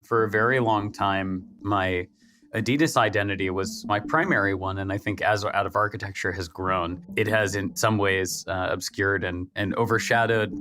For a very long time, my Adidas identity was my primary one. And I think as Out of Architecture has grown, it has in some ways obscured and overshadowed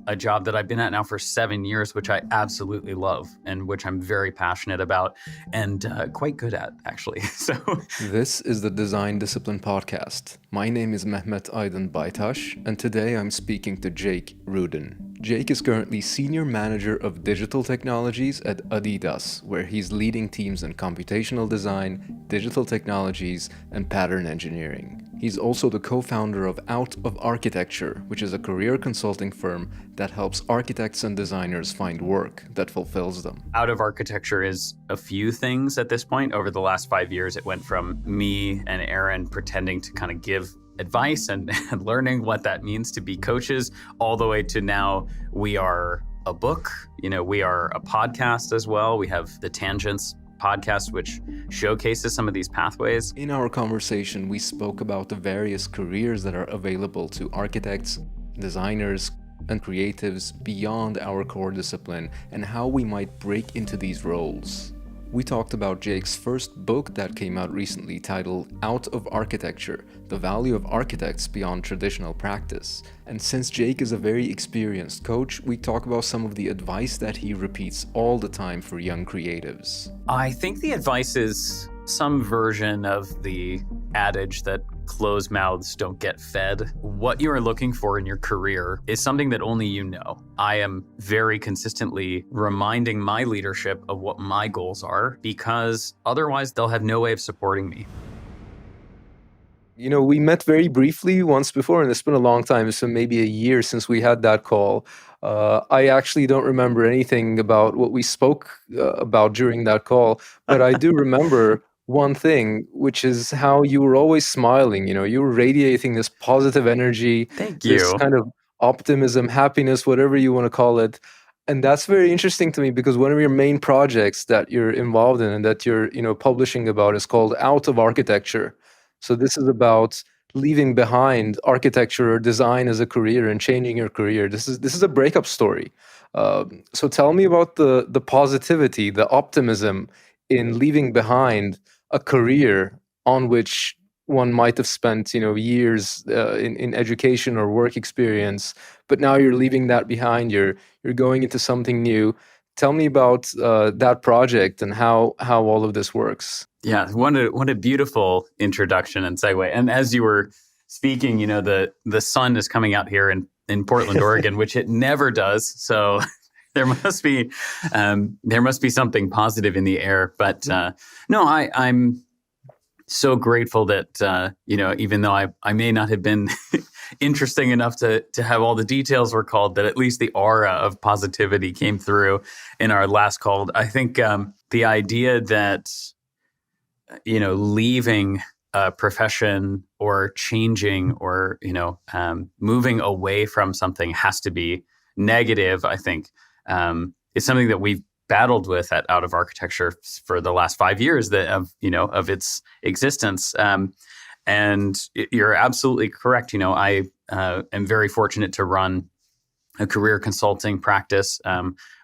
a job that I've been at now for 7 years, which I absolutely love and which I'm very passionate about and quite good at, actually. So This is the Design Discipline Podcast. My name is Mehmet Aydın Baytaş, and today I'm speaking to Jake Rudin. Jake is currently Senior Manager of Digital Technologies at Adidas, where he's leading teams in computational design, digital technologies, and pattern engineering. He's also the co-founder of Out of Architecture, which is a career consulting firm that helps architects and designers find work that fulfills them. Out of Architecture is a few things at this point. Over the last 5 years, it went from me and Aaron pretending to kind of give advice and learning what that means to be coaches, all the way to now we are a book, we are a podcast as well. We have the Tangents podcast, which showcases some of these pathways. In our conversation, we spoke about the various careers that are available to architects, designers, and creatives beyond our core discipline and how we might break into these roles. We talked about Jake's first book that came out recently titled Out of Architecture, The Value of Architects Beyond Traditional Practice. And since Jake is a very experienced coach, we talk about some of the advice that he repeats all the time for young creatives. I think the advice is some version of the adage that closed mouths don't get fed. What you are looking for in your career is something that only you know. I am very consistently reminding my leadership of what my goals are, because otherwise they'll have no way of supporting me. We met very briefly once before, and it's been a long time, so maybe a year since we had that call. I actually don't remember anything about what we spoke about during that call, but I do remember one thing, which is how you were always smiling. You were radiating this positive energy, Thank this you. kind of optimism, happiness, whatever you want to call it. And that's very interesting to me because one of your main projects that you're involved in and that you're, publishing about is called Out of Architecture. So this is about leaving behind architecture or design as a career and changing your career. This is a breakup story. So tell me about the positivity, the optimism in leaving behind a career on which one might have spent, years in education or work experience, but now you're leaving that behind. You're going into something new. Tell me about that project and how all of this works. Yeah, what a beautiful introduction and segue. And as you were speaking, the sun is coming out here in Portland, Oregon, which it never does. So there must be something positive in the air. But no, I'm so grateful that even though I may not have been interesting enough to have all the details recalled, that at least the aura of positivity came through in our last call. I think the idea that leaving a profession or changing or moving away from something has to be negative, I think. It's something that we've battled with at Out of Architecture for the last 5 years of its existence. And you're absolutely correct. I am very fortunate to run a career consulting practice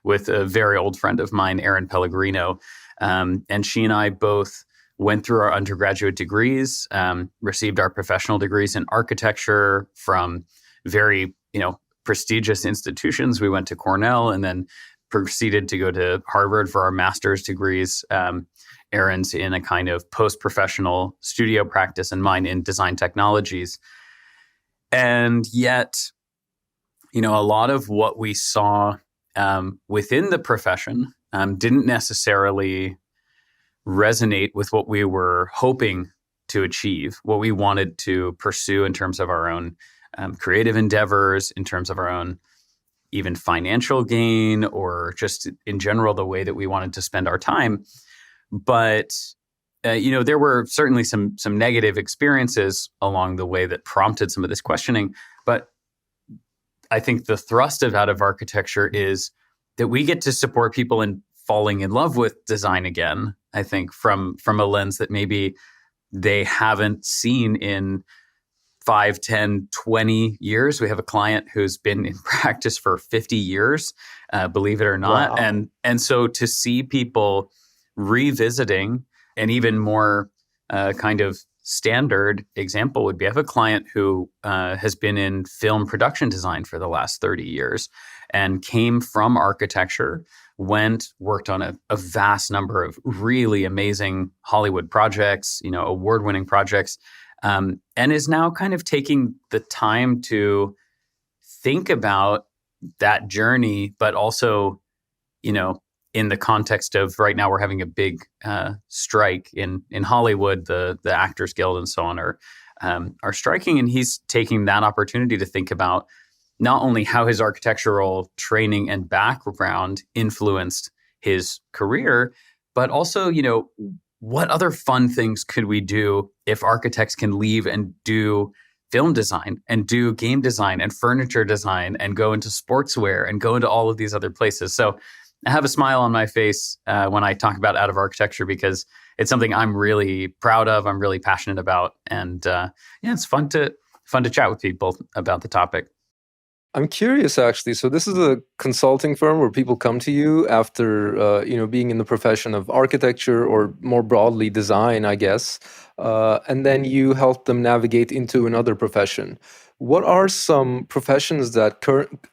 with a very old friend of mine, Erin Pellegrino. And she and I both went through our undergraduate degrees, received our professional degrees in architecture from very, prestigious institutions. We went to Cornell and then proceeded to go to Harvard for our master's degrees. Erin's in a kind of post-professional studio practice and mine in design technologies. And yet, a lot of what we saw within the profession didn't necessarily resonate with what we were hoping to achieve, what we wanted to pursue in terms of our own creative endeavors, in terms of our own even financial gain, or just in general, the way that we wanted to spend our time. But, there were certainly some negative experiences along the way that prompted some of this questioning. But I think the thrust of Out of Architecture is that we get to support people in falling in love with design again, I think, from a lens that maybe they haven't seen in 5, 10, 20 years. We have a client who's been in practice for 50 years. believe it or not. Wow. And so to see people revisiting, and even more kind of standard example would be, I have a client who has been in film production design for the last 30 years and came from architecture, worked on a vast number of really amazing Hollywood projects, award-winning projects, and is now kind of taking the time to think about that journey, but also, in the context of right now, we're having a big strike in Hollywood. The Actors Guild and so on are striking, and he's taking that opportunity to think about not only how his architectural training and background influenced his career, but also, what other fun things could we do if architects can leave and do film design and do game design and furniture design and go into sportswear and go into all of these other places. So I have a smile on my face when I talk about out of architecture, because it's something I'm really proud of, I'm really passionate about, and it's fun to chat with people about the topic. I'm curious, actually. So this is a consulting firm where people come to you after, being in the profession of architecture, or more broadly design, I guess, and then you help them navigate into another profession. What are some professions that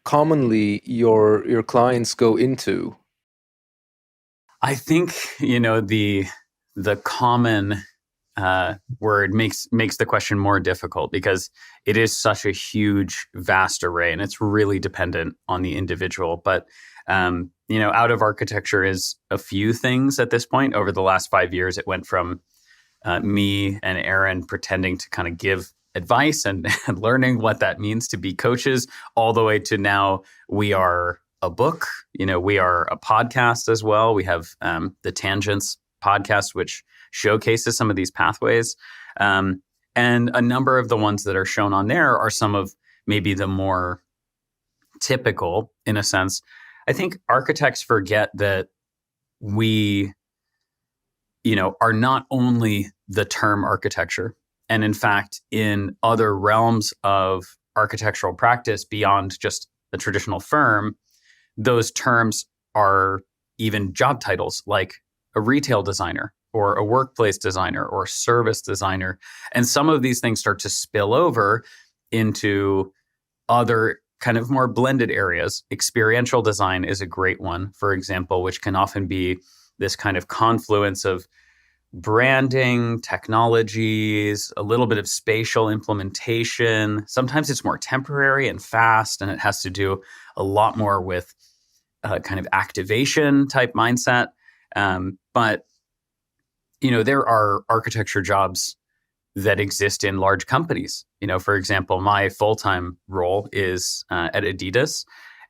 commonly your clients go into? I think the common word makes the question more difficult, because it is such a huge, vast array, and it's really dependent on the individual. But out of architecture is a few things at this point. Over the last 5 years, it went from me and Aaron pretending to kind of give advice and learning what that means to be coaches, all the way to now we are a book. We are a podcast as well. We have the Tangents podcast, which showcases some of these pathways. And a number of the ones that are shown on there are some of maybe the more typical, in a sense. I think architects forget that we, are not only the term architecture. And in fact, in other realms of architectural practice beyond just the traditional firm, those terms are even job titles, like a retail designer or a workplace designer or service designer. And some of these things start to spill over into other kind of more blended areas. Experiential design is a great one, for example, which can often be this kind of confluence of branding, technologies, a little bit of spatial implementation. Sometimes it's more temporary and fast, and it has to do a lot more with kind of activation type mindset. But there are architecture jobs that exist in large companies. For example, my full-time role is at Adidas.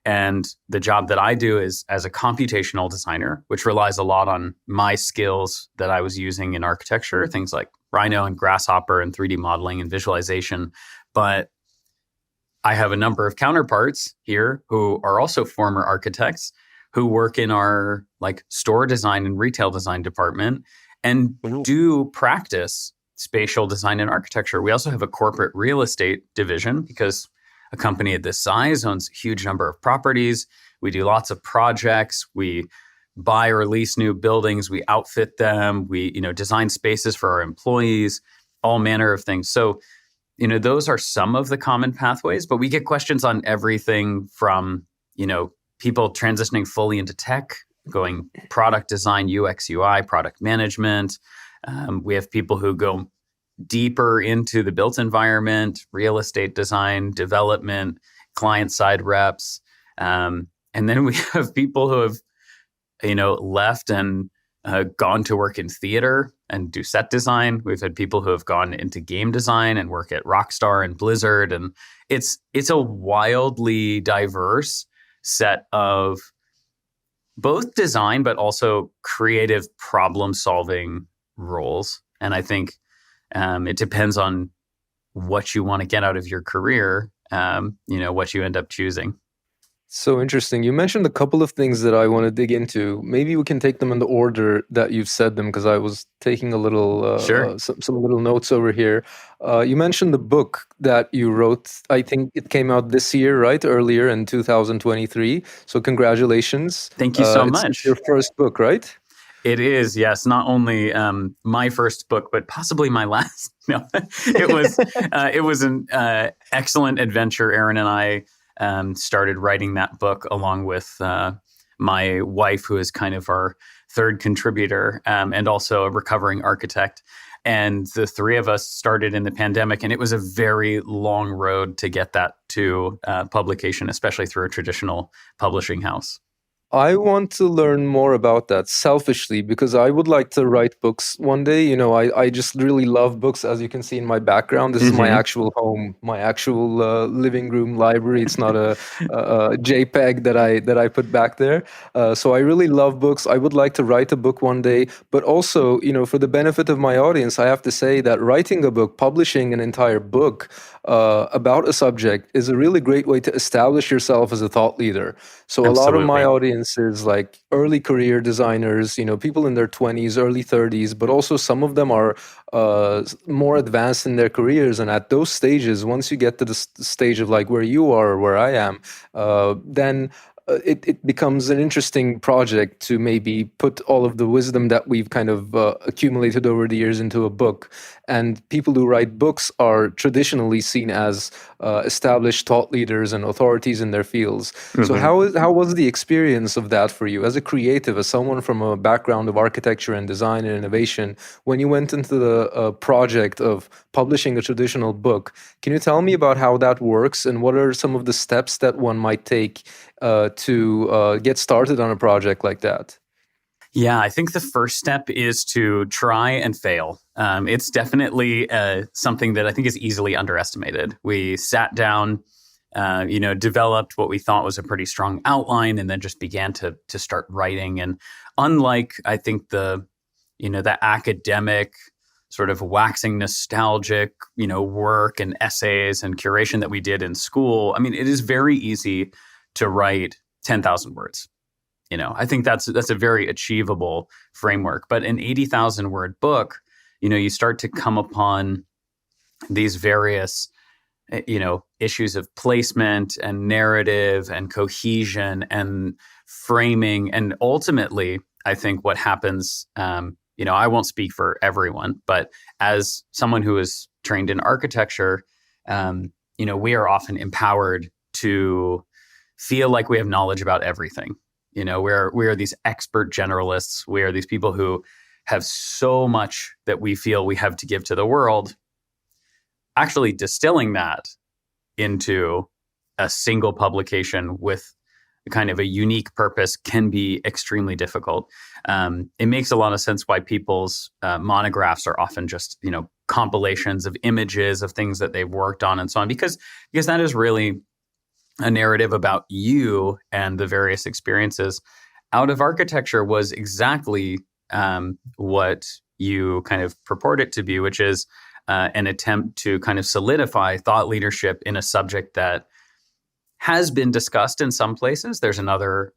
And the job that I do is as a computational designer, which relies a lot on my skills that I was using in architecture, things like Rhino and Grasshopper and 3D modeling and visualization. But I have a number of counterparts here who are also former architects who work in our store design and retail design department and do practice spatial design and architecture. We also have a corporate real estate division, because a company at this size owns a huge number of properties. We do lots of projects. We buy or lease new buildings. We outfit them. We, design spaces for our employees, all manner of things. So, those are some of the common pathways, but we get questions on everything from, people transitioning fully into tech, going product design, UX, UI, product management. We have people who go deeper into the built environment, real estate design, development, client-side reps. And then we have people who have, left and gone to work in theater and do set design. We've had people who have gone into game design and work at Rockstar and Blizzard. And it's a wildly diverse set of both design, but also creative problem-solving roles. And I think it depends on what you want to get out of your career, what you end up choosing. So interesting. You mentioned a couple of things that I want to dig into. Maybe we can take them in the order that you've said them, because I was taking a little Sure. some little notes over here. You mentioned the book that you wrote. I think it came out this year, right? Earlier in 2023. So congratulations. Thank you so It's your much. first book, right? It is, yes, not only my first book, but possibly my last. No, it was an excellent adventure. Aaron and I started writing that book along with my wife, who is kind of our third contributor, and also a recovering architect. And the three of us started in the pandemic, and it was a very long road to get that to publication, especially through a traditional publishing house. I want to learn more about that selfishly, because I would like to write books one day. I just really love books, as you can see in my background. This is my Mm-hmm. actual home, my actual living room library. It's not a JPEG that I put back there. So I really love books. I would like to write a book one day, but also, for the benefit of my audience, I have to say that writing a book, publishing an entire book about a subject, is a really great way to establish yourself as a thought leader. So a lot of my Absolutely. audience is like early career designers, people in their 20s, early 30s, but also some of them are more advanced in their careers. And at those stages, once you get to the stage of like where you are or where I am, then it becomes an interesting project to maybe put all of the wisdom that we've kind of accumulated over the years into a book. And people who write books are traditionally seen as established thought leaders and authorities in their fields. So Mm-hmm. how was the experience of that for you as a creative, as someone from a background of architecture and design and innovation, when you went into the project of publishing a traditional book? Can you tell me about how that works, and what are some of the steps that one might take to get started on a project like that? Yeah, I think the first step is to try and fail. It's definitely something that I think is easily underestimated. We sat down, developed what we thought was a pretty strong outline, and then just began to start writing. And unlike, I think the academic sort of waxing nostalgic, work and essays and curation that we did in school, I mean, it is very easy to write 10,000 words. I think that's a very achievable framework. But an 80,000 word book, you start to come upon these various, issues of placement and narrative and cohesion and framing. And ultimately, I think what happens, I won't speak for everyone, but as someone who is trained in architecture, we are often empowered to feel like we have knowledge about everything. We are these expert generalists. We are these people who have so much that we feel we have to give to the world. Actually distilling that into a single publication with kind of a unique purpose can be extremely difficult. It makes a lot of sense why people's monographs are often just, compilations of images of things that they've worked on and so on, because that is really a narrative about you and the various experiences. Out of Architecture was exactly what you kind of purport it to be, which is an attempt to kind of solidify thought leadership in a subject that has been discussed in some places. There's another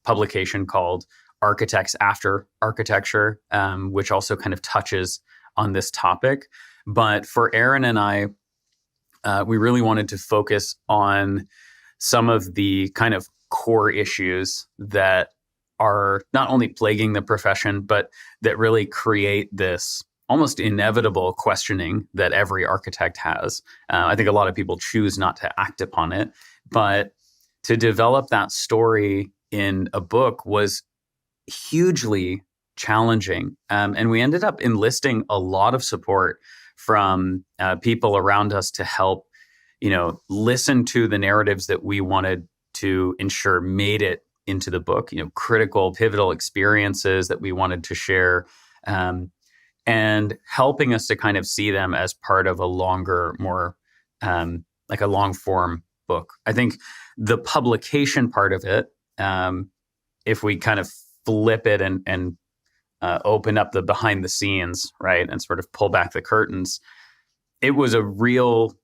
publication called Architects After Architecture, which also kind of touches on this topic. But for Aaron and I, we really wanted to focus on some of the kind of core issues that are not only plaguing the profession, but that really create this almost inevitable questioning that every architect has. I think a lot of people choose not to act upon it, but to develop that story in a book was hugely challenging. And we ended up enlisting a lot of support from people around us to help listen to the narratives that we wanted to ensure made it into the book, critical, pivotal experiences that we wanted to share, and helping us to kind of see them as part of a longer, more like a long form book. I think the publication part of it, if we kind of flip it and open up the behind the scenes, right, and sort of pull back the curtains, it was a real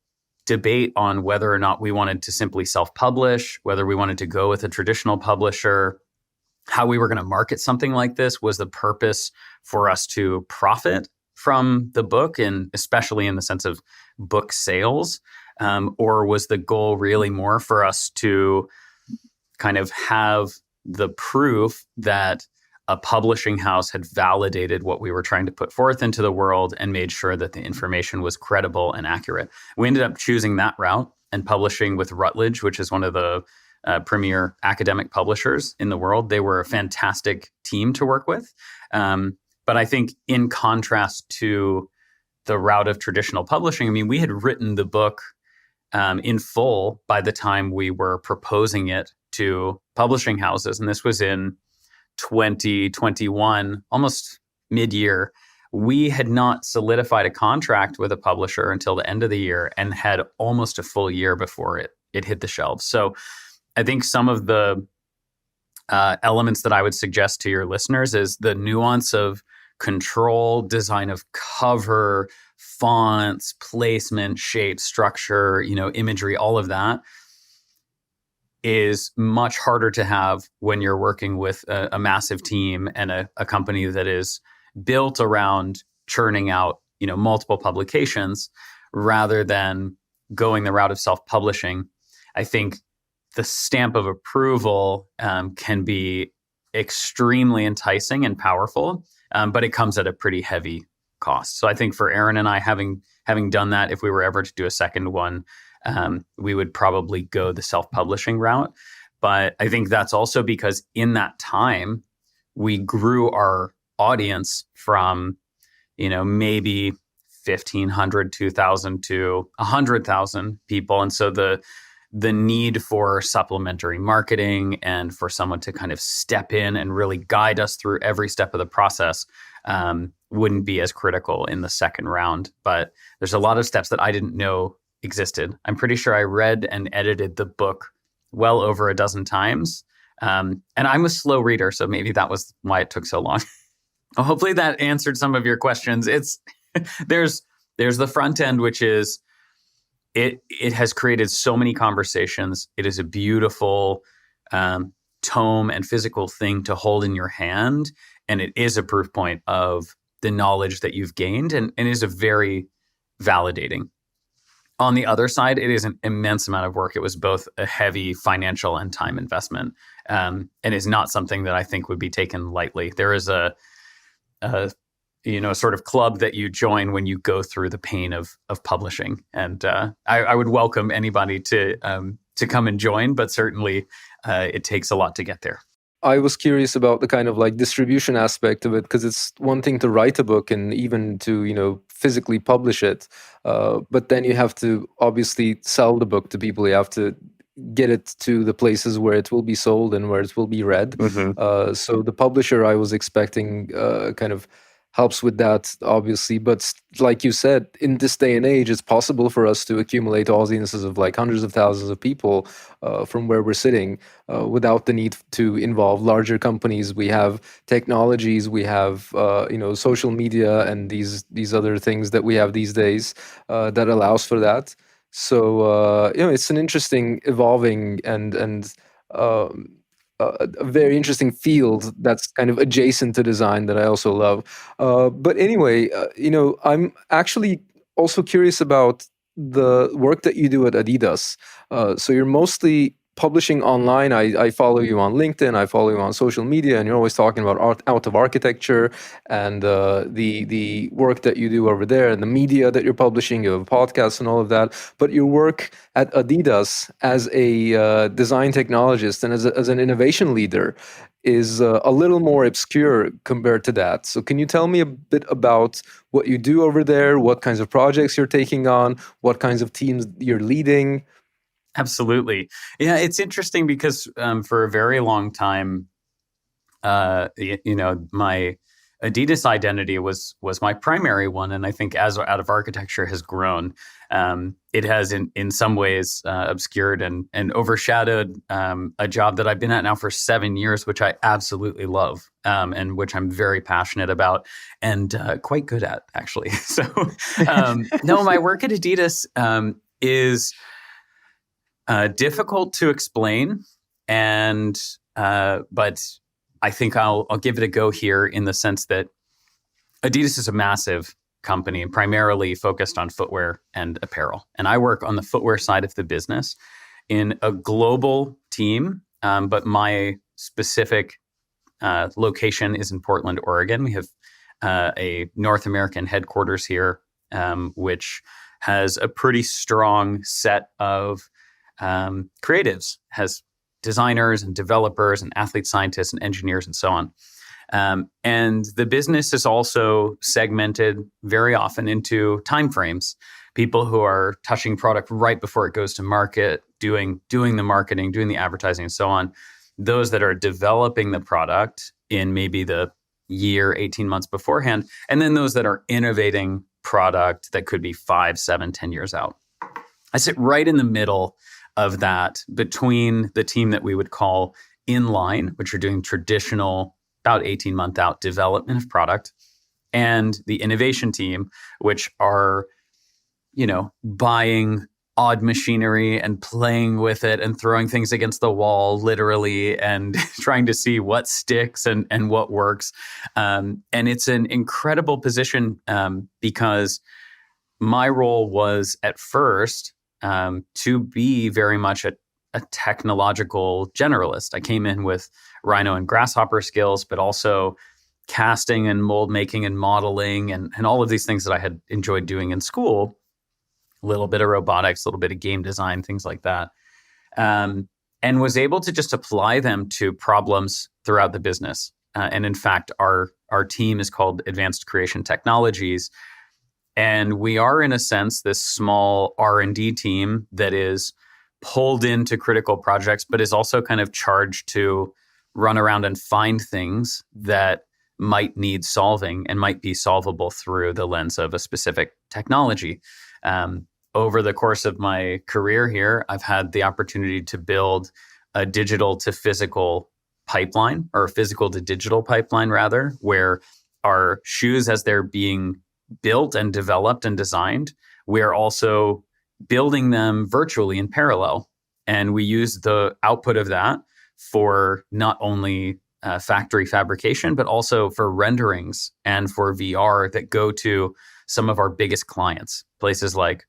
debate on whether or not we wanted to simply self-publish, whether we wanted to go with a traditional publisher, how we were going to market something like this. Was the purpose for us to profit from the book, and especially in the sense of book sales? Or was the goal really more for us to kind of have the proof that a publishing house had validated what we were trying to put forth into the world and made sure that the information was credible and accurate? We ended up choosing that route and publishing with Routledge, which is one of the premier academic publishers in the world. They were a fantastic team to work with. But I think in contrast to the route of traditional publishing, I mean, we had written the book in full by the time we were proposing it to publishing houses. And this was in 2021, almost mid-year. We had not solidified a contract with a publisher until the end of the year and had almost a full year before it hit the shelves. So I think some of the elements that I would suggest to your listeners is the nuance of control, design of cover, fonts, placement, shape, structure, imagery, all of that is much harder to have when you're working with a massive team and a company that is built around churning out, multiple publications rather than going the route of self-publishing. I think the stamp of approval can be extremely enticing and powerful, but it comes at a pretty heavy cost. So I think for Aaron and I, having done that, if we were ever to do a second one, we would probably go the self-publishing route. But I think that's also because in that time, we grew our audience from, maybe 1,500, 2,000 to 100,000 people. And so the need for supplementary marketing and for someone to kind of step in and really guide us through every step of the process wouldn't be as critical in the second round. But there's a lot of steps that I didn't know existed. I'm pretty sure I read and edited the book well over a dozen times. And I'm a slow reader, so maybe that was why it took so long. Well, hopefully that answered some of your questions. It's there's the front end, which is it has created so many conversations. It is a beautiful tome and physical thing to hold in your hand. And it is a proof point of the knowledge that you've gained, and is a very validating. On the other side, it is an immense amount of work. It was both a heavy financial and time investment, and is not something that I think would be taken lightly. There is a sort of club that you join when you go through the pain of publishing, and I would welcome anybody to come and join. But certainly, it takes a lot to get there. I was curious about the kind of like distribution aspect of it, because it's one thing to write a book and even to, physically publish it. But then you have to obviously sell the book to people. You have to get it to the places where it will be sold and where it will be read. Mm-hmm. So the publisher I was expecting kind of helps with that, obviously. But like you said, in this day and age, it's possible for us to accumulate audiences of like hundreds of thousands of people from where we're sitting without the need to involve larger companies. We have technologies, we have social media and these other things that we have these days that allows for that. So it's an interesting, evolving and a very interesting field that's kind of adjacent to design that I also love. But anyway, I'm actually also curious about the work that you do at Adidas. So you're mostly publishing online. I follow you on LinkedIn, I follow you on social media, and you're always talking about out of architecture and the work that you do over there and the media that you're publishing, you have podcasts and all of that. But your work at Adidas as a design technologist and as an innovation leader is a little more obscure compared to that. So can you tell me a bit about what you do over there, what kinds of projects you're taking on, what kinds of teams you're leading? Absolutely. Yeah, it's interesting because for a very long time, my Adidas identity was my primary one. And I think as Out of Architecture has grown, it has in some ways obscured and overshadowed a job that I've been at now for 7 years, which I absolutely love and which I'm very passionate about and quite good at, actually. So, no, my work at Adidas is difficult to explain, and but I think I'll give it a go here in the sense that Adidas is a massive company, primarily focused on footwear and apparel, and I work on the footwear side of the business in a global team. But my specific location is in Portland, Oregon. We have a North American headquarters here, which has a pretty strong set of creatives, has designers and developers and athlete scientists and engineers and so on. And the business is also segmented very often into timeframes. People who are touching product right before it goes to market, doing the marketing, doing the advertising and so on. Those that are developing the product in maybe the year, 18 months beforehand. And then those that are innovating product that could be 5, 7, 10 years out. I sit right in the middle of that between the team that we would call inline, which are doing traditional about 18-month out development of product, and the innovation team, which are, buying odd machinery and playing with it and throwing things against the wall, literally, and trying to see what sticks and what works. And it's an incredible position because my role was at first to be very much a technological generalist. I came in with Rhino and Grasshopper skills, but also casting and mold making and modeling and all of these things that I had enjoyed doing in school. A little bit of robotics, a little bit of game design, things like that. And was able to just apply them to problems throughout the business. And in fact, our team is called Advanced Creation Technologies. And we are, in a sense, this small R&D team that is pulled into critical projects, but is also kind of charged to run around and find things that might need solving and might be solvable through the lens of a specific technology. Over the course of my career here, I've had the opportunity to build a digital to physical pipeline, or a physical to digital pipeline, rather, where our shoes, as they're being built and developed and designed, we're also building them virtually in parallel. And we use the output of that for not only factory fabrication, but also for renderings and for VR that go to some of our biggest clients, places like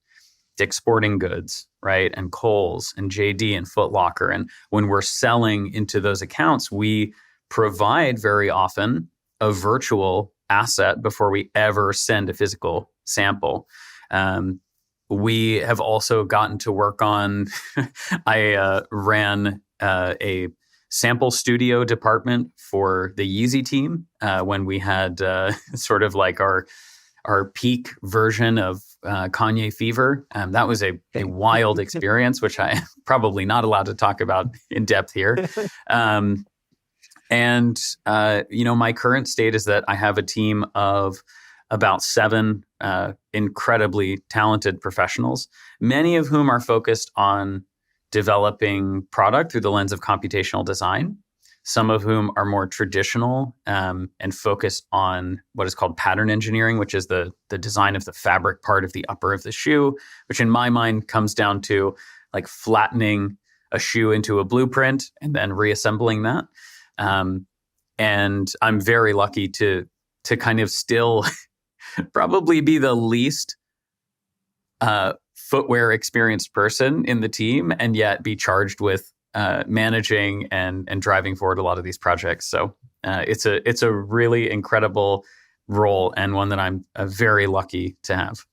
Dick's Sporting Goods, right? And Kohl's and JD and Foot Locker. And when we're selling into those accounts, we provide very often a virtual asset before we ever send a physical sample. We have also gotten to work on, I ran a sample studio department for the Yeezy team when we had sort of like our peak version of Kanye Fever. That was a wild experience, which I'm probably not allowed to talk about in depth here. My current state is that I have a team of about 7 incredibly talented professionals, many of whom are focused on developing product through the lens of computational design, some of whom are more traditional and focused on what is called pattern engineering, which is the design of the fabric part of the upper of the shoe, which in my mind comes down to like flattening a shoe into a blueprint and then reassembling that. And I'm very lucky to kind of still probably be the least footwear experienced person in the team, and yet be charged with managing and driving forward a lot of these projects. So it's a really incredible role, and one that I'm very lucky to have.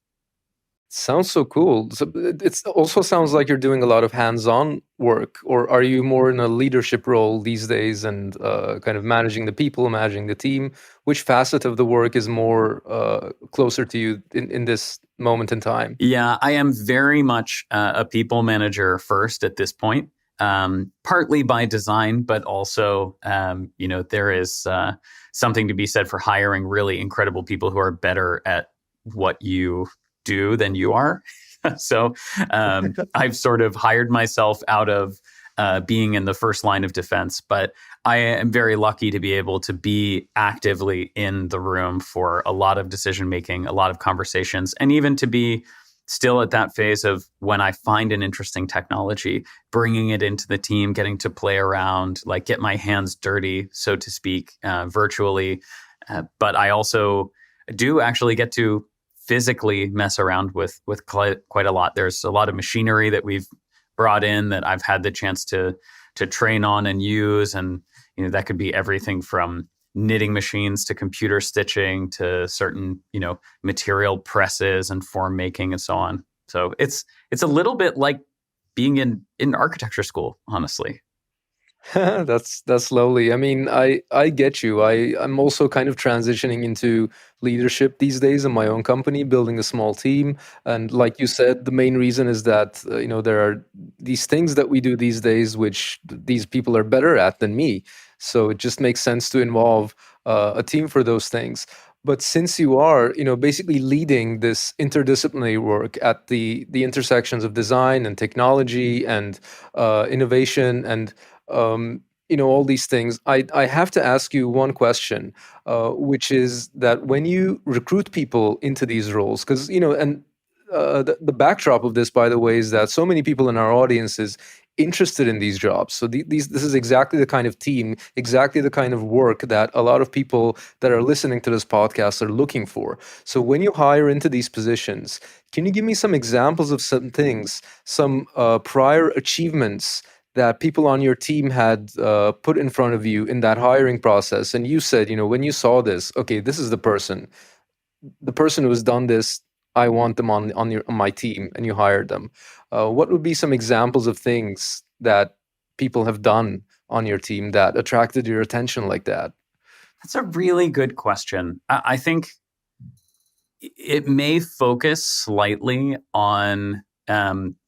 Sounds so cool. So it also sounds like you're doing a lot of hands-on work, or are you more in a leadership role these days and kind of managing the people, managing the team? Which facet of the work is more closer to you in this moment in time? Yeah, I am very much a people manager first at this point, partly by design, but also, there is something to be said for hiring really incredible people who are better at what you do than you are. So I've sort of hired myself out of being in the first line of defense, but I am very lucky to be able to be actively in the room for a lot of decision making, a lot of conversations, and even to be still at that phase of when I find an interesting technology, bringing it into the team, getting to play around, like get my hands dirty, so to speak, virtually. But I also do actually get to physically mess around with quite a lot. There's a lot of machinery that we've brought in that I've had the chance to train on and use, and that could be everything from knitting machines to computer stitching to certain material presses and form making and so on. So it's a little bit like being in architecture school, honestly. That's lovely. I mean, I get you. I'm also kind of transitioning into leadership these days in my own company, building a small team. And like you said, the main reason is that there are these things that we do these days which these people are better at than me. So it just makes sense to involve a team for those things. But since you are, basically leading this interdisciplinary work at the intersections of design and technology and innovation and all these things, I have to ask you one question, which is that when you recruit people into these roles, because and the backdrop of this, by the way, is that so many people in our audience is interested in these jobs. So this is exactly the kind of team, exactly the kind of work that a lot of people that are listening to this podcast are looking for. So when you hire into these positions, can you give me some examples of some things, some prior achievements that people on your team had put in front of you in that hiring process? And you said, when you saw this, okay, this is the person who has done this. I want them on my team, and you hired them. What would be some examples of things that people have done on your team that attracted your attention like that? That's a really good question. I think it may focus slightly on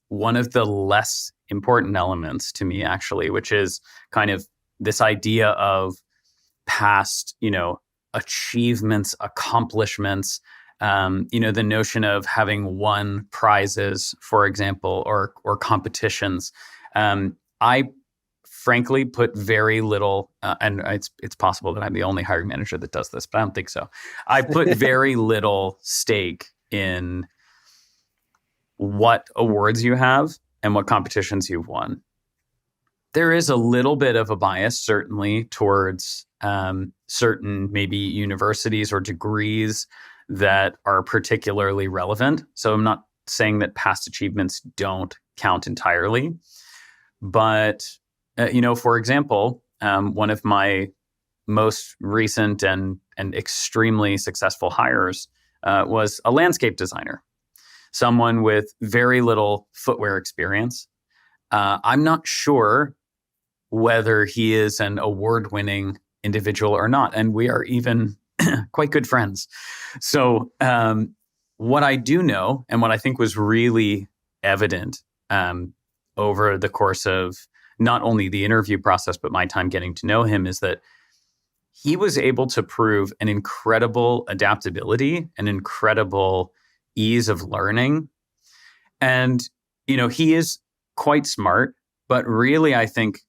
one of the less important elements to me, actually, which is kind of this idea of past, achievements, accomplishments, the notion of having won prizes, for example, or competitions. I frankly put very little, and it's possible that I'm the only hiring manager that does this, but I don't think so. I put very little stake in what awards you have and what competitions you've won. There is a little bit of a bias, certainly, towards certain maybe universities or degrees that are particularly relevant. So I'm not saying that past achievements don't count entirely. But, for example, one of my most recent and extremely successful hires was a landscape designer, someone with very little footwear experience. I'm not sure whether he is an award-winning individual or not, and we are even quite good friends. So what I do know, and what I think was really evident over the course of not only the interview process, but my time getting to know him, is that he was able to prove an incredible adaptability, an incredible ease of learning. And, he is quite smart, but really, I think,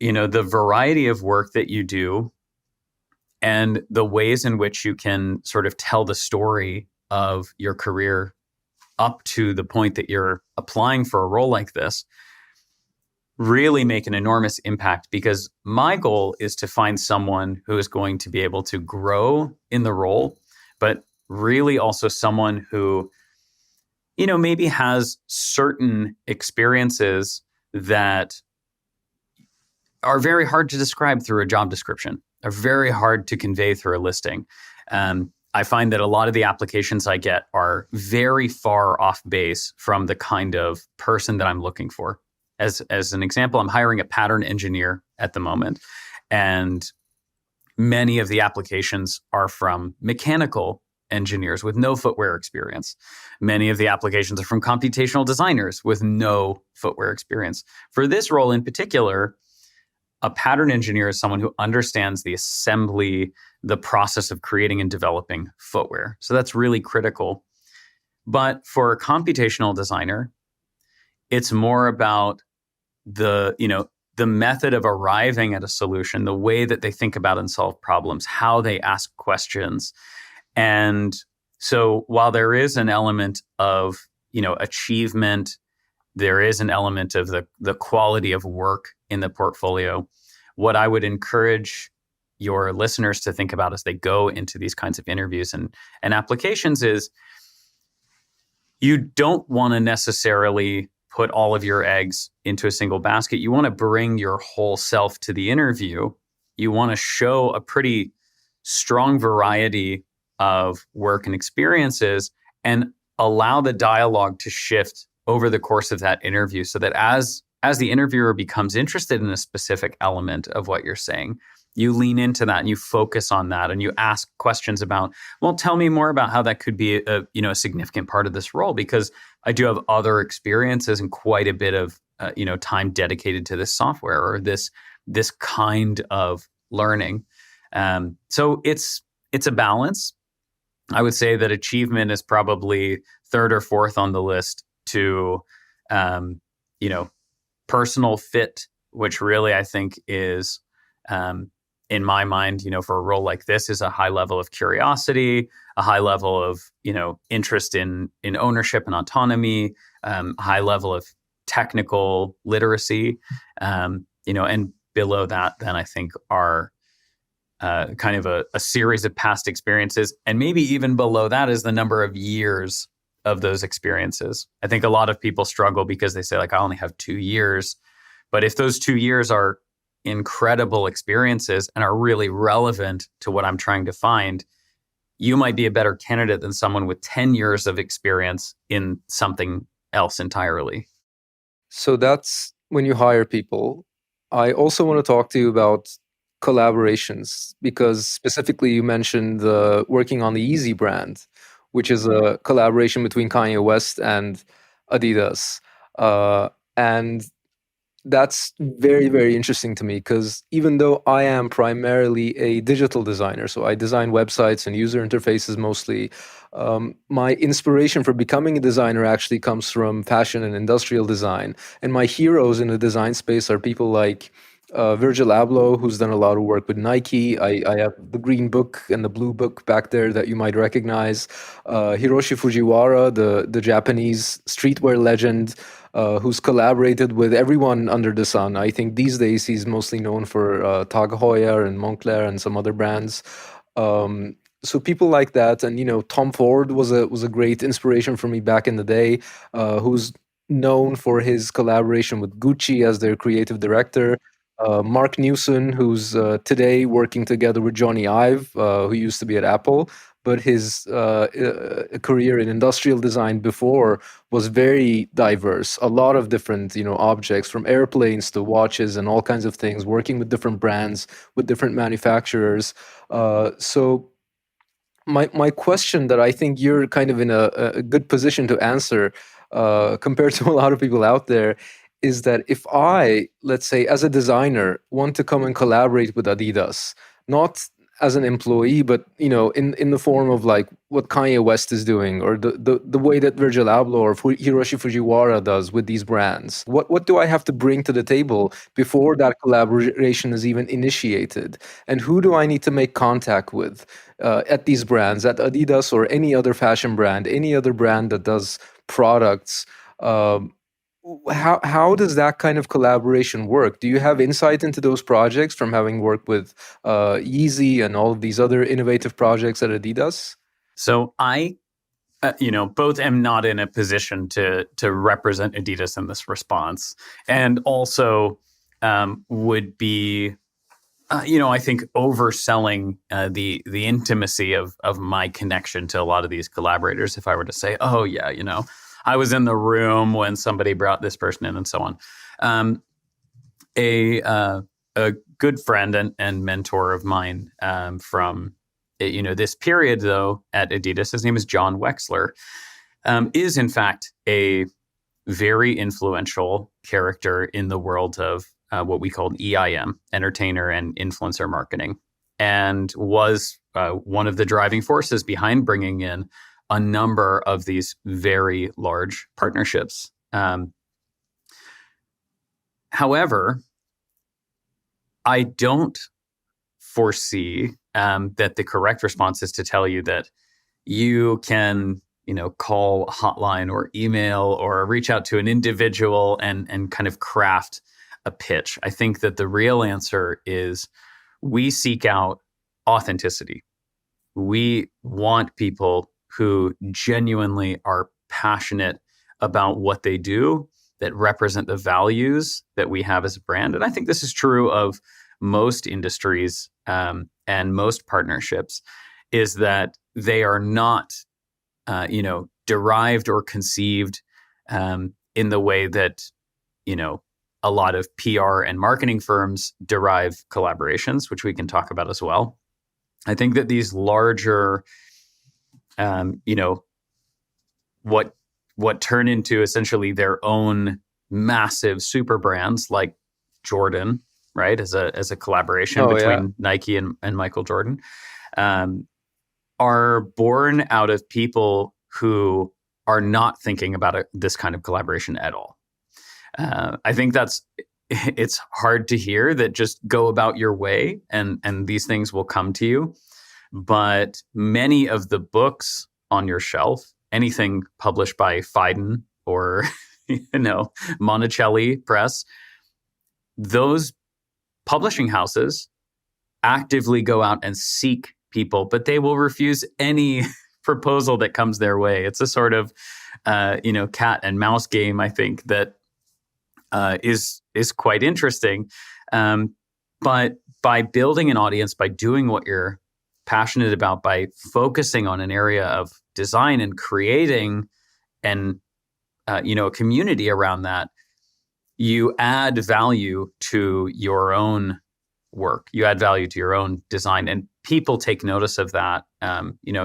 the variety of work that you do and the ways in which you can sort of tell the story of your career up to the point that you're applying for a role like this really make an enormous impact, because my goal is to find someone who is going to be able to grow in the role, but really also someone who, maybe has certain experiences that are very hard to describe through a job description, are very hard to convey through a listing. I find that a lot of the applications I get are very far off base from the kind of person that I'm looking for. As an example, I'm hiring a pattern engineer at the moment, and many of the applications are from mechanical engineers with no footwear experience. Many of the applications are from computational designers with no footwear experience. For this role in particular, a pattern engineer is someone who understands the assembly, the process of creating and developing footwear. So that's really critical. But for a computational designer, it's more about the method of arriving at a solution, the way that they think about and solve problems, how they ask questions. And So while there is an element of, achievement, there is an element of the quality of work in the portfolio. What I would encourage your listeners to think about as they go into these kinds of interviews and applications is, you don't want to necessarily put all of your eggs into a single basket. You want to bring your whole self to the interview. You want to show a pretty strong variety of work and experiences, and allow the dialogue to shift over the course of that interview, so that as the interviewer becomes interested in a specific element of what you're saying, you lean into that and you focus on that, and you ask questions about, well, tell me more about how that could be a significant part of this role, because I do have other experiences and quite a bit of time dedicated to this software or this kind of learning. So it's a balance. I would say that achievement is probably third or fourth on the list to, personal fit, which really I think is, in my mind, for a role like this, is a high level of curiosity, a high level of, interest in ownership and autonomy, high level of technical literacy, and below that, then I think are kind of a series of past experiences. And maybe even below that is the number of years of those experiences. I think a lot of people struggle because they say, like, I only have 2 years. But if those 2 years are incredible experiences and are really relevant to what I'm trying to find, you might be a better candidate than someone with 10 years of experience in something else entirely. So that's when you hire people. I also want to talk to you about collaborations, because specifically you mentioned working on the Yeezy brand, which is a collaboration between Kanye West and Adidas. And that's very, very interesting to me, because even though I am primarily a digital designer, so I design websites and user interfaces mostly, my inspiration for becoming a designer actually comes from fashion and industrial design. And my heroes in the design space are people like Virgil Abloh, who's done a lot of work with Nike. I have the green book and the blue book back there that you might recognize. Hiroshi Fujiwara, the Japanese streetwear legend, who's collaborated with everyone under the sun. I think these days he's mostly known for Tag Heuer and Moncler and some other brands. So people like that, and Tom Ford was a great inspiration for me back in the day, who's known for his collaboration with Gucci as their creative director. Mark Newson, who's today working together with Johnny Ive, who used to be at Apple, but his career in industrial design before was very diverse. A lot of different, objects, from airplanes to watches and all kinds of things, working with different brands, with different manufacturers. So my question that I think you're kind of in a good position to answer, compared to a lot of people out there, is that if I, let's say, as a designer, want to come and collaborate with Adidas, not as an employee, but in the form of like what Kanye West is doing, or the way that Virgil Abloh or Hiroshi Fujiwara does with these brands, what do I have to bring to the table before that collaboration is even initiated? And who do I need to make contact with at these brands, at Adidas or any other fashion brand, any other brand that does products? How does that kind of collaboration work? Do you have insight into those projects from having worked with Yeezy and all of these other innovative projects at Adidas? So I, both am not in a position to represent Adidas in this response, and also would be, I think overselling the intimacy of my connection to a lot of these collaborators if I were to say, oh yeah, I was in the room when somebody brought this person in, and so on. A good friend and mentor of mine from this period, though, at Adidas, his name is John Wexler, is in fact a very influential character in the world of what we called EIM, entertainer and influencer marketing, and was one of the driving forces behind bringing in a number of these very large partnerships. However, I don't foresee that the correct response is to tell you that you can, call a hotline or email or reach out to an individual and kind of craft a pitch. I think that the real answer is we seek out authenticity. We want people who genuinely are passionate about what they do, that represent the values that we have as a brand. And I think this is true of most industries and most partnerships, is that they are not, derived or conceived in the way that, a lot of PR and marketing firms derive collaborations, which we can talk about as well. I think that these larger, what turn into essentially their own massive super brands like Jordan, right, as a collaboration between Nike and Michael Jordan, are born out of people who are not thinking about this kind of collaboration at all. I think it's hard to hear that just go about your way and these things will come to you. But many of the books on your shelf, anything published by Phaidon or, Monticelli Press, those publishing houses actively go out and seek people, but they will refuse any proposal that comes their way. It's a sort of, cat and mouse game, I think, that is quite interesting. But by building an audience, by doing what you're passionate about, by focusing on an area of design and creating a community around that, you add value to your own work. You add value to your own design, and people take notice of that.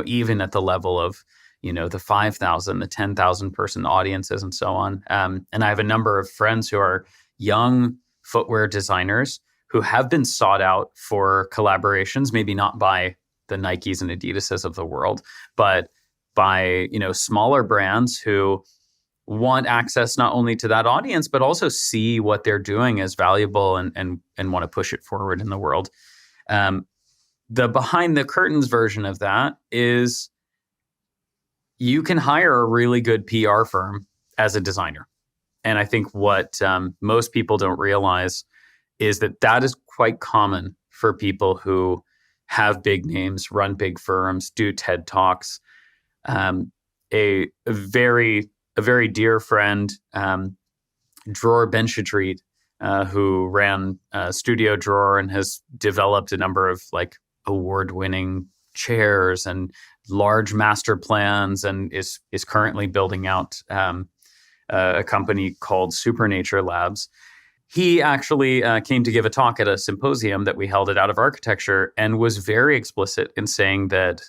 Even at the level of the 5,000, the 10,000 person audiences, and so on. And I have a number of friends who are young footwear designers who have been sought out for collaborations, maybe not by the Nikes and Adidases of the world, but by smaller brands who want access not only to that audience, but also see what they're doing as valuable and want to push it forward in the world. The behind the curtains version of that is you can hire a really good PR firm as a designer. And I think what most people don't realize is that is quite common for people who have big names, run big firms, do TED Talks. A very dear friend, Dror Ben-Shadreet, who ran Studio Dror and has developed a number of award-winning chairs and large master plans, and is currently building out a company called Supernature Labs. He actually came to give a talk at a symposium that we held at Out of Architecture, and was very explicit in saying that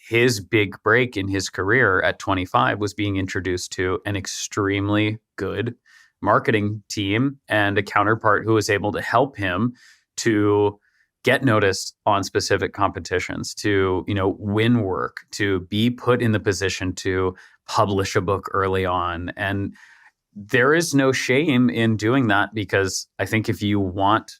his big break in his career at 25 was being introduced to an extremely good marketing team and a counterpart who was able to help him to get noticed on specific competitions, to win work, to be put in the position to publish a book early on. And there is no shame in doing that, because I think if you want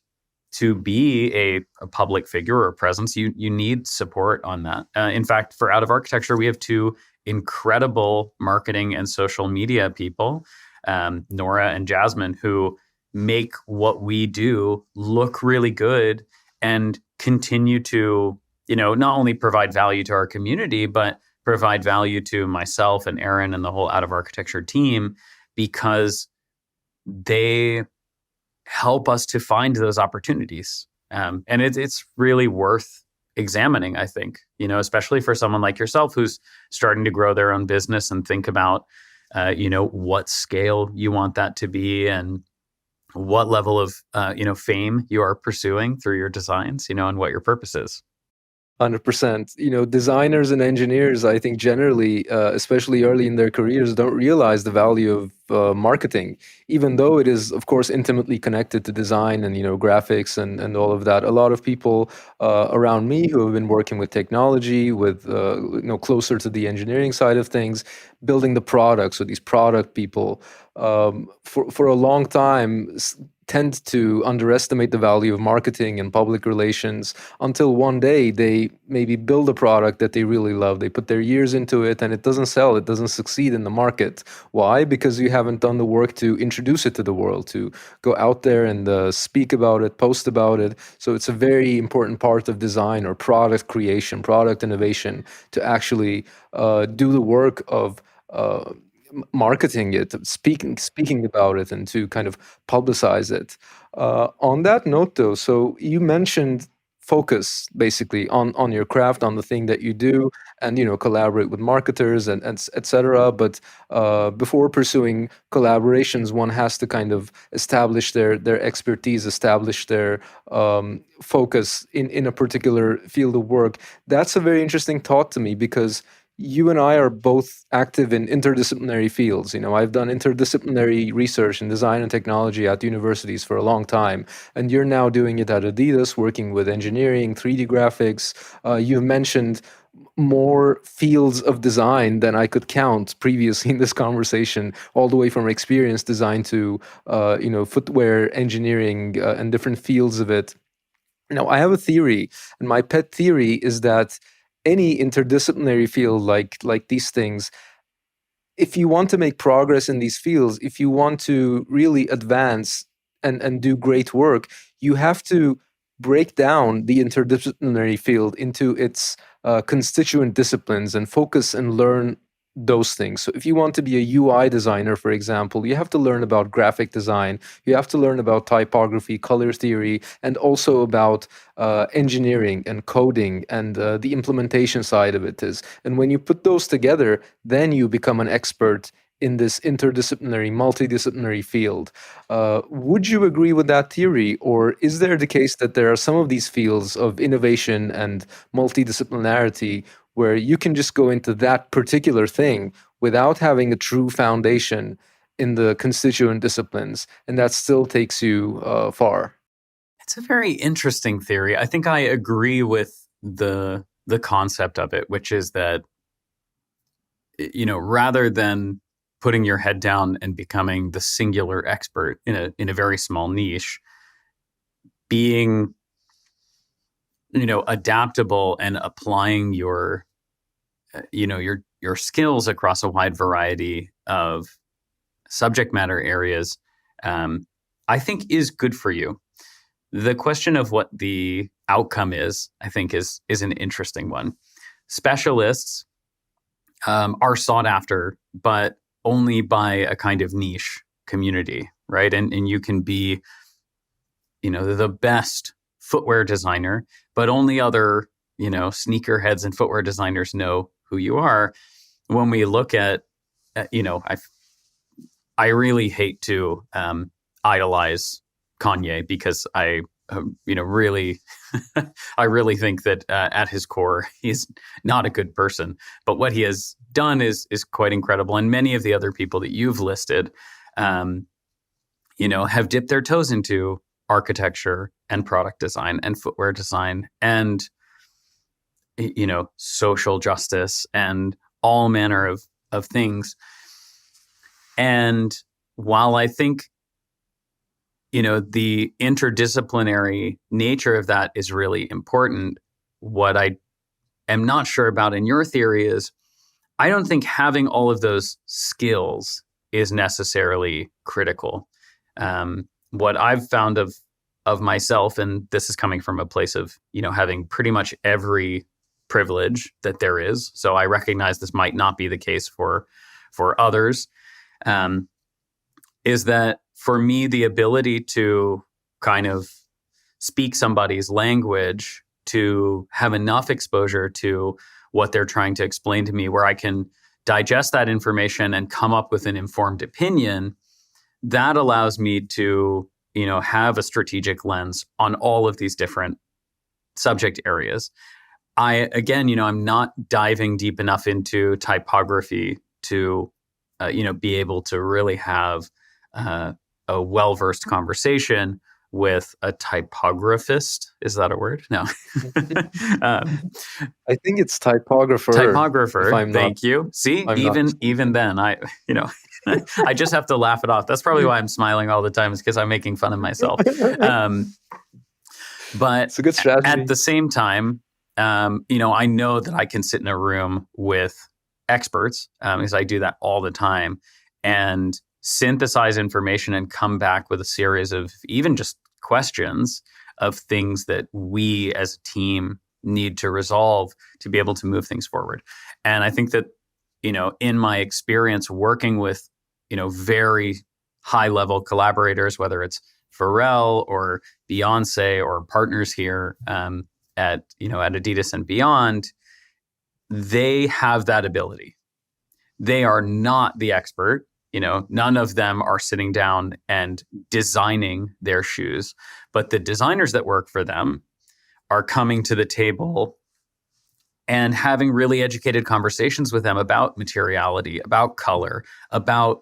to be a public figure or a presence, you need support on that. In fact, for Out of Architecture, we have two incredible marketing and social media people, Nora and Jasmine, who make what we do look really good and continue to, not only provide value to our community, but provide value to myself and Aaron and the whole Out of Architecture team, because they help us to find those opportunities. And it's really worth examining, I think, especially for someone like yourself who's starting to grow their own business and think about, what scale you want that to be and what level of, fame you are pursuing through your designs, and what your purpose is. 100%. Designers and engineers, I think generally, especially early in their careers, don't realize the value of marketing, even though it is, of course, intimately connected to design and, graphics and all of that. A lot of people around me who have been working with technology, with, closer to the engineering side of things, building the products, so these product people, for a long time, tend to underestimate the value of marketing and public relations until one day they maybe build a product that they really love. They put their years into it and it doesn't sell, it doesn't succeed in the market. Why? Because you haven't done the work to introduce it to the world, to go out there and speak about it, post about it. So it's a very important part of design or product creation, product innovation, to actually do the work of marketing it, speaking about it, and to kind of publicize it. On that note, though, so you mentioned focus basically on your craft, on the thing that you do, and collaborate with marketers and etc. But before pursuing collaborations, one has to kind of establish their expertise, establish their focus in a particular field of work. That's a very interesting thought to me, because you and I are both active in interdisciplinary fields. I've done interdisciplinary research in design and technology at universities for a long time, and you're now doing it at Adidas, working with engineering, 3D graphics. You've mentioned more fields of design than I could count previously in this conversation, all the way from experience design to footwear engineering and different fields of it. Now, I have a theory, and my pet theory is that any interdisciplinary field like these things, if you want to make progress in these fields, if you want to really advance and do great work, you have to break down the interdisciplinary field into its constituent disciplines and focus and learn those things. So if you want to be a UI designer, for example, you have to learn about graphic design, you have to learn about typography, color theory, and also about engineering and coding and the implementation side of it is. And when you put those together, then you become an expert in this interdisciplinary, multidisciplinary field. Would you agree with that theory, or is there the case that there are some of these fields of innovation and multidisciplinarity where you can just go into that particular thing without having a true foundation in the constituent disciplines, and that still takes you far? It's a very interesting theory. I think I agree with the concept of it, which is that, rather than putting your head down and becoming the singular expert in a very small niche, being adaptable and applying your skills across a wide variety of subject matter areas, I think is good for you. The question of what the outcome is, I think, is an interesting one. Specialists are sought after, but only by a kind of niche community, right? And you can be, the best footwear designer, but only other, sneakerheads and footwear designers know who you are. When we look at, I really hate to idolize Kanye, because I really, I really think that at his core, he's not a good person. But what he has done is quite incredible. And many of the other people that you've listed, have dipped their toes into architecture and product design and footwear design and, social justice and all manner of things. And while I think, the interdisciplinary nature of that is really important, what I am not sure about in your theory is I don't think having all of those skills is necessarily critical. What I've found of myself, and this is coming from a place of, having pretty much every privilege that there is. So I recognize this might not be the case for others, is that for me, the ability to kind of speak somebody's language, to have enough exposure to what they're trying to explain to me, where I can digest that information and come up with an informed opinion, that allows me to, have a strategic lens on all of these different subject areas. I'm not diving deep enough into typography to, be able to really have a well-versed conversation with a typographist. Is that a word? No. I think it's typographer. Typographer. Thank you. See, even then, I just have to laugh it off. That's probably why I'm smiling all the time, is because I'm making fun of myself. But It's a good strategy. at the same time, I know that I can sit in a room with experts, because I do that all the time, and synthesize information and come back with a series of even just questions of things that we as a team need to resolve to be able to move things forward. And I think that, in my experience working with, very high level collaborators, whether it's Pharrell or Beyonce or partners here at Adidas and beyond, they have that ability. They are not the expert. None of them are sitting down and designing their shoes, but the designers that work for them are coming to the table and having really educated conversations with them about materiality, about color, about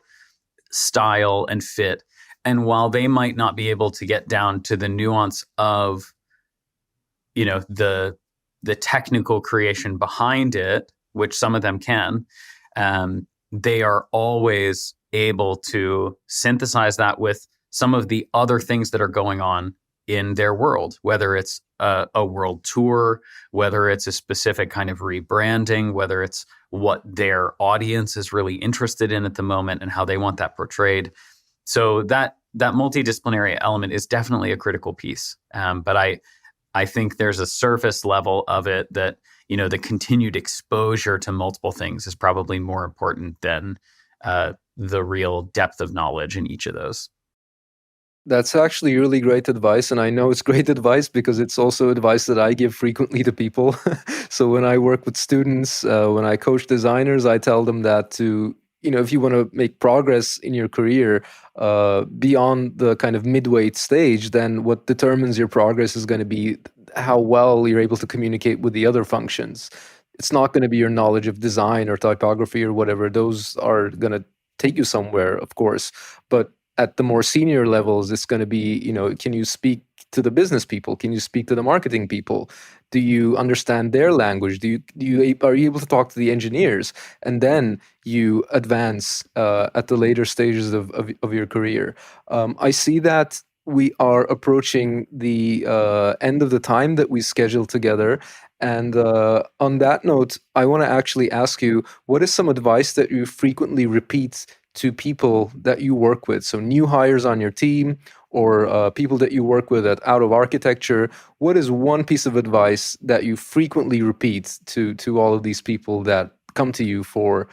style and fit. And while they might not be able to get down to the nuance of, the technical creation behind it, which some of them can, they are always able to synthesize that with some of the other things that are going on in their world, whether it's a world tour, whether it's a specific kind of rebranding, whether it's what their audience is really interested in at the moment and how they want that portrayed. So that multidisciplinary element is definitely a critical piece. But I think there's a surface level of it that, the continued exposure to multiple things is probably more important than the real depth of knowledge in each of those. That's actually really great advice. And I know it's great advice because it's also advice that I give frequently to people. So when I work with students, when I coach designers, I tell them that if you want to make progress in your career beyond the kind of midweight stage, then what determines your progress is going to be how well you're able to communicate with the other functions. It's not going to be your knowledge of design or typography or whatever. Those are going to take you somewhere, of course. But at the more senior levels, it's going to be, can you speak to the business people? Can you speak to the marketing people? Do you understand their language? Are you able to talk to the engineers? And then you advance at the later stages of your career. I see that we are approaching the end of the time that we scheduled together. And on that note, I want to actually ask you, what is some advice that you frequently repeat to people that you work with? So new hires on your team or people that you work with out of architecture. What is one piece of advice that you frequently repeat to all of these people that come to you for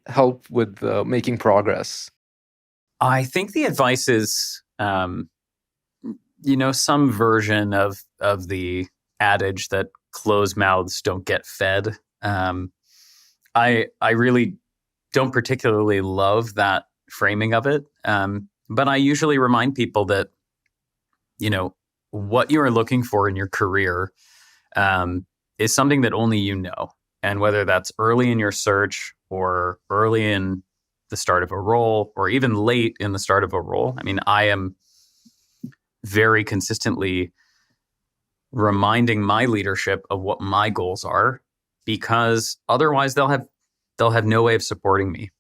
help with making progress? I think the advice is, some version of the adage that closed mouths don't get fed. I really don't particularly love that framing of it. But I usually remind people that, what you are looking for in your career is something that only you know. And whether that's early in your search or early in the start of a role or even late in the start of a role. I mean, I am very consistently reminding my leadership of what my goals are, because otherwise they'll have no way of supporting me.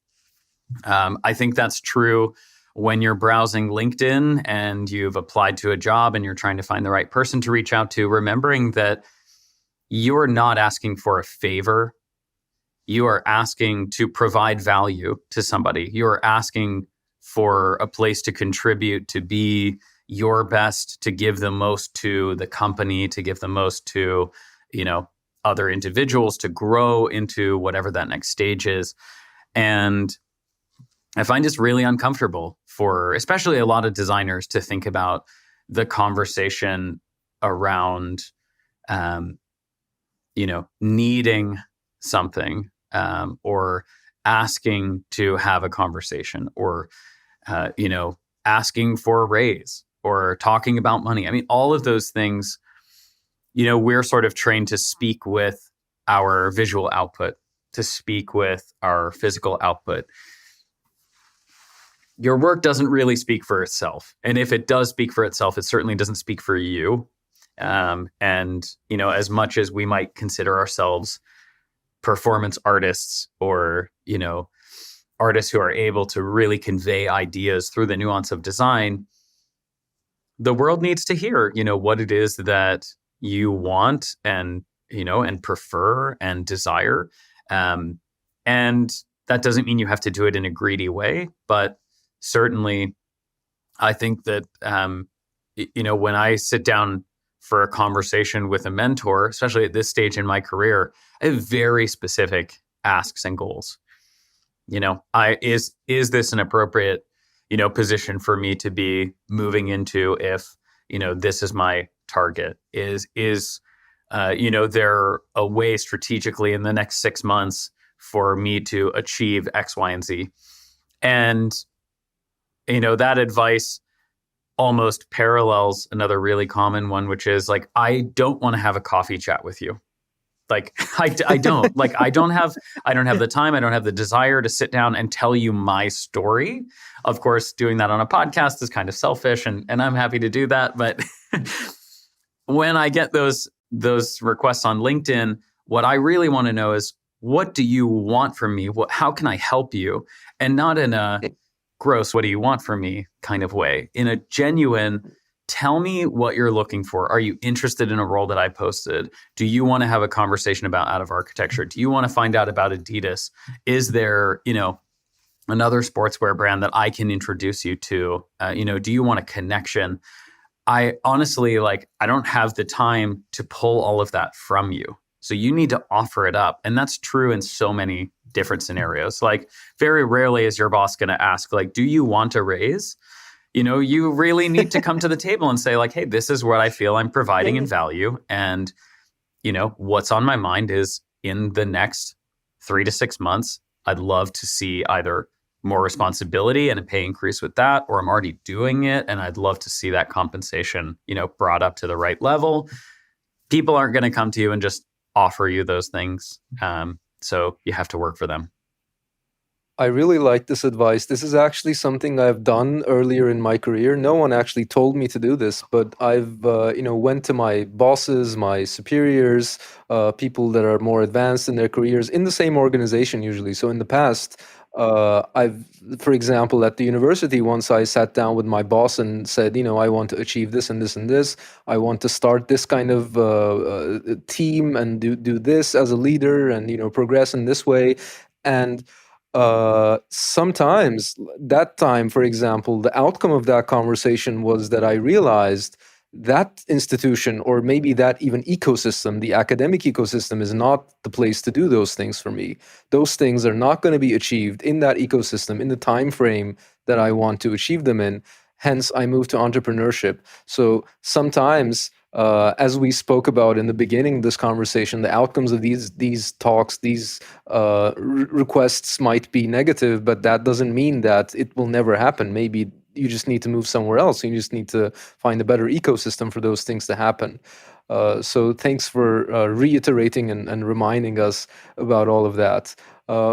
I think that's true when you're browsing LinkedIn and you've applied to a job and you're trying to find the right person to reach out to, remembering that you're not asking for a favor. You are asking to provide value to somebody. You're asking for a place to contribute, to be your best, to give the most to the company, to give the most to, other individuals, to grow into whatever that next stage is. And I find it's really uncomfortable for especially a lot of designers to think about the conversation around, needing something or asking to have a conversation or, asking for a raise or talking about money. I mean, all of those things, we're sort of trained to speak with our visual output, to speak with our physical output. Your work doesn't really speak for itself. And if it does speak for itself, it certainly doesn't speak for you. And, as much as we might consider ourselves performance artists or, artists who are able to really convey ideas through the nuance of design, the world needs to hear, what it is that you want and, and prefer and desire. And that doesn't mean you have to do it in a greedy way, but certainly I think that, when I sit down for a conversation with a mentor, especially at this stage in my career, I have very specific asks and goals. Is this an appropriate, position for me to be moving into if, this is my target? Is there a way strategically in the next 6 months for me to achieve X, Y, and Z? And, that advice almost parallels another really common one, which is like, I don't want to have a coffee chat with you. Like, I don't like, I don't have the time. I don't have the desire to sit down and tell you my story. Of course, doing that on a podcast is kind of selfish, and I'm happy to do that. But when I get those requests on LinkedIn, what I really want to know is, what do you want from me? How can I help you? And not in a gross, what do you want from me kind of way, in a genuine, tell me what you're looking for. Are you interested in a role that I posted? Do you want to have a conversation about out of architecture? Do you want to find out about Adidas? Is there, another sportswear brand that I can introduce you to? Do you want a connection? I honestly, I don't have the time to pull all of that from you. So you need to offer it up. And that's true in so many different scenarios. Like, very rarely is your boss going to ask, do you want a raise? You really need to come to the table and say, hey, this is what I feel I'm providing in value. And, what's on my mind is, in the next 3 to 6 months, I'd love to see either more responsibility and a pay increase with that, or I'm already doing it and I'd love to see that compensation, brought up to the right level. People aren't going to come to you and just offer you those things. So you have to work for them. I really like this advice. This is actually something I've done earlier in my career. No one actually told me to do this, but I've went to my bosses, my superiors, people that are more advanced in their careers in the same organization usually. So in the past, for example, at the university, once I sat down with my boss and said, I want to achieve this and this and this. I want to start this kind of team and do this as a leader and, progress in this way. And sometimes that time, for example, the outcome of that conversation was that I realized that institution, or maybe that even ecosystem, the academic ecosystem, is not the place to do those things for me. Those things are not going to be achieved in that ecosystem in the time frame that I want to achieve them in. Hence, I moved to entrepreneurship. So sometimes, as we spoke about in the beginning of this conversation, the outcomes of these talks, these requests might be negative, but that doesn't mean that it will never happen. Maybe you just need to move somewhere else. You just need to find a better ecosystem for those things to happen. So thanks for reiterating and reminding us about all of that.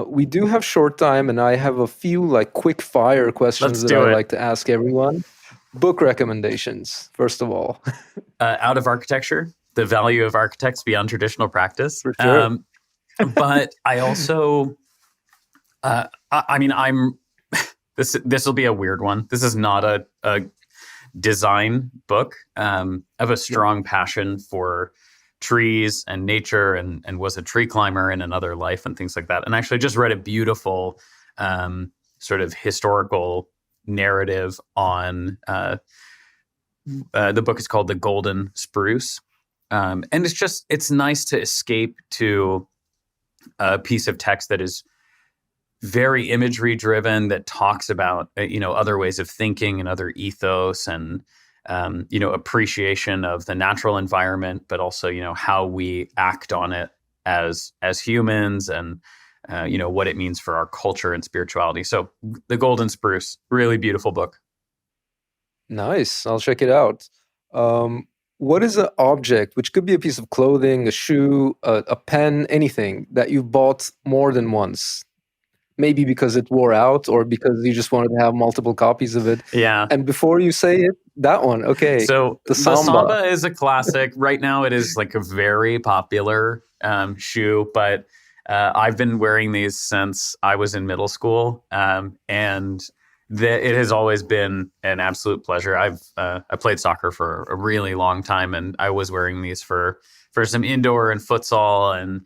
We do have short time, and I have a few quick fire questions that I like to ask everyone. Book recommendations, first of all. Out of Architecture, The Value of Architects Beyond Traditional Practice. For sure. But I also, this will be a weird one. This is not a design book. I have a strong passion for trees and nature, and was a tree climber in another life and things like that. And actually just read a beautiful sort of historical narrative on the book is called The Golden Spruce. And it's nice to escape to a piece of text that is very imagery driven, that talks about, other ways of thinking and other ethos and, appreciation of the natural environment, but also, how we act on it as humans and, what it means for our culture and spirituality. So The Golden Spruce, really beautiful book. Nice. I'll check it out. What is an object, which could be a piece of clothing, a shoe, a pen, anything that you've bought more than once? Maybe because it wore out or because you just wanted to have multiple copies of it. Yeah. And before you say it, that one, okay. So the Samba is a classic. Right now it is a very popular shoe, but I've been wearing these since I was in middle school, and it has always been an absolute pleasure. I played soccer for a really long time, and I was wearing these for some indoor and futsal. And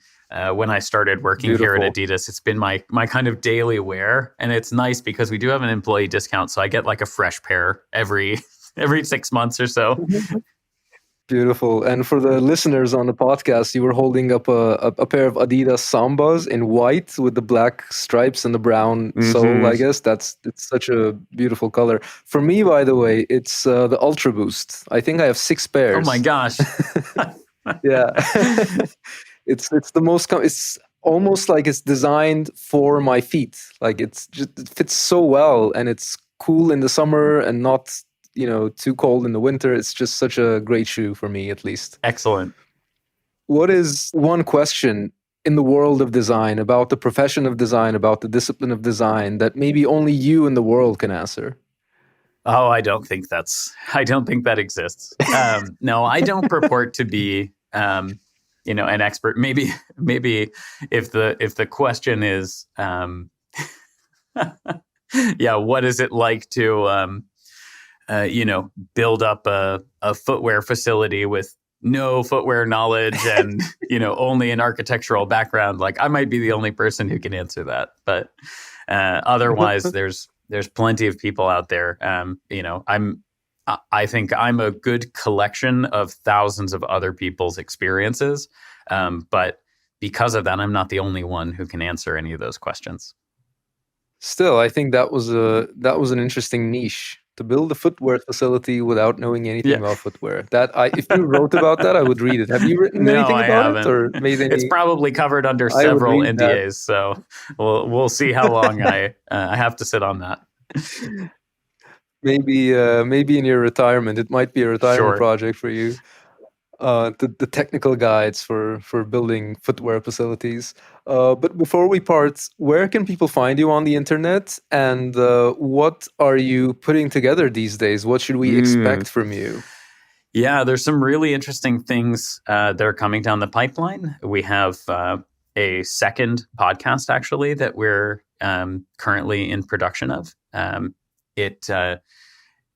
when I started working here at Beautiful. Adidas, it's been my kind of daily wear, and it's nice because we do have an employee discount, so I get like a fresh pair every 6 months or so. Beautiful. And for the listeners on the podcast, you were holding up a pair of Adidas Sambas in white with the black stripes and the brown sole, I guess. It's such a beautiful color. For me, by the way, it's the Ultra Boost. I think I have 6 pairs. Oh my gosh. Yeah. It's the most it's almost like it's designed for my feet. Like it fits so well, and it's cool in the summer and not too cold in the winter. It's just such a great shoe for me, at least. Excellent. What is one question in the world of design, about the profession of design, about the discipline of design, that maybe only you in the world can answer? Oh, I don't think that exists. No, I don't purport to be an expert. Maybe if the question is what is it like to build up a footwear facility with no footwear knowledge and only an architectural background, like I might be the only person who can answer that. But otherwise there's plenty of people out there. I think I'm a good collection of thousands of other people's experiences, but because of that, I'm not the only one who can answer any of those questions. Still, I think that was an interesting niche, to build a footwear facility without knowing anything about footwear. If you wrote about that, I would read it. Have you written anything about it, or made any? It's probably covered under several NDAs, so we'll see how long I have to sit on that. Maybe in your retirement, it might be a retirement project for you. The technical guides for building footwear facilities. But before we part, where can people find you on the internet, and what are you putting together these days? What should we expect from you? Yeah, there's some really interesting things that are coming down the pipeline. We have a second podcast, actually, that we're currently in production of. It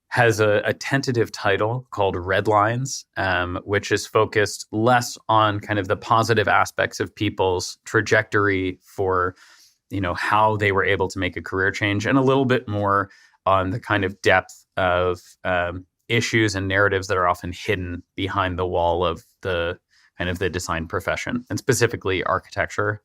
has a tentative title called Red Lines, which is focused less on kind of the positive aspects of people's trajectory for, how they were able to make a career change, and a little bit more on the kind of depth of issues and narratives that are often hidden behind the wall of the kind of the design profession, and specifically architecture.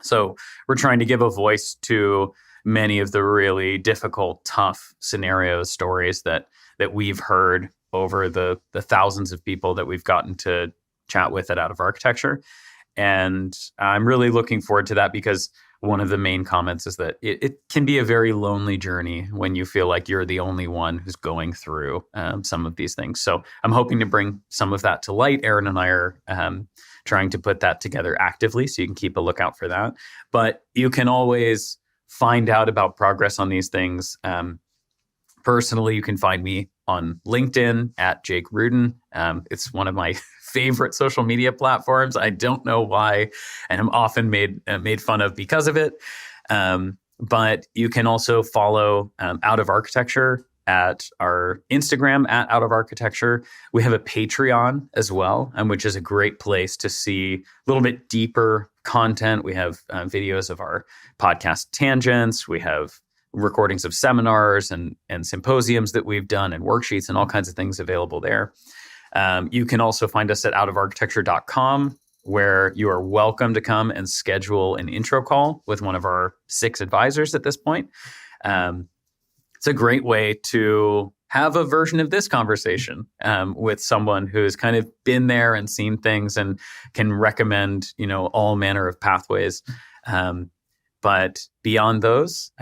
So we're trying to give a voice to many of the really difficult, tough scenarios, stories that we've heard over the thousands of people that we've gotten to chat with at Out of Architecture. And I'm really looking forward to that, because one of the main comments is that it can be a very lonely journey when you feel like you're the only one who's going through some of these things. So I'm hoping to bring some of that to light. Aaron and I are trying to put that together actively, so you can keep a lookout for that. But you can always find out about progress on these things. Personally, you can find me on LinkedIn at Jake Rudin. It's one of my favorite social media platforms. I don't know why, and I'm often made fun of because of it. But you can also follow Out of Architecture at our Instagram at Out of Architecture. We have a Patreon as well, which is a great place to see a little bit deeper content. We have videos of our podcast tangents. We have recordings of seminars and symposiums that we've done, and worksheets and all kinds of things available there. You can also find us at outofarchitecture.com, where you are welcome to come and schedule an intro call with one of our 6 advisors at this point. It's a great way to have a version of this conversation with someone who's kind of been there and seen things and can recommend, all manner of pathways. But beyond those,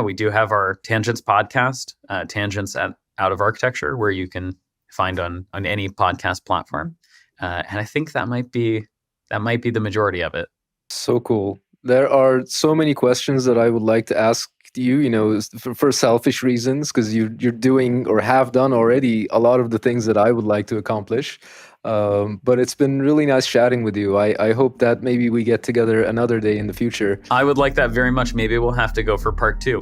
we do have our Tangents podcast, Tangents at Out of Architecture, where you can find on any podcast platform. And I think that might be the majority of it. So cool. There are so many questions that I would like to ask you, for selfish reasons, because you're doing or have done already a lot of the things that I would like to accomplish. But it's been really nice chatting with you. I hope that maybe we get together another day in the future. I would like that very much. Maybe we'll have to go for part 2.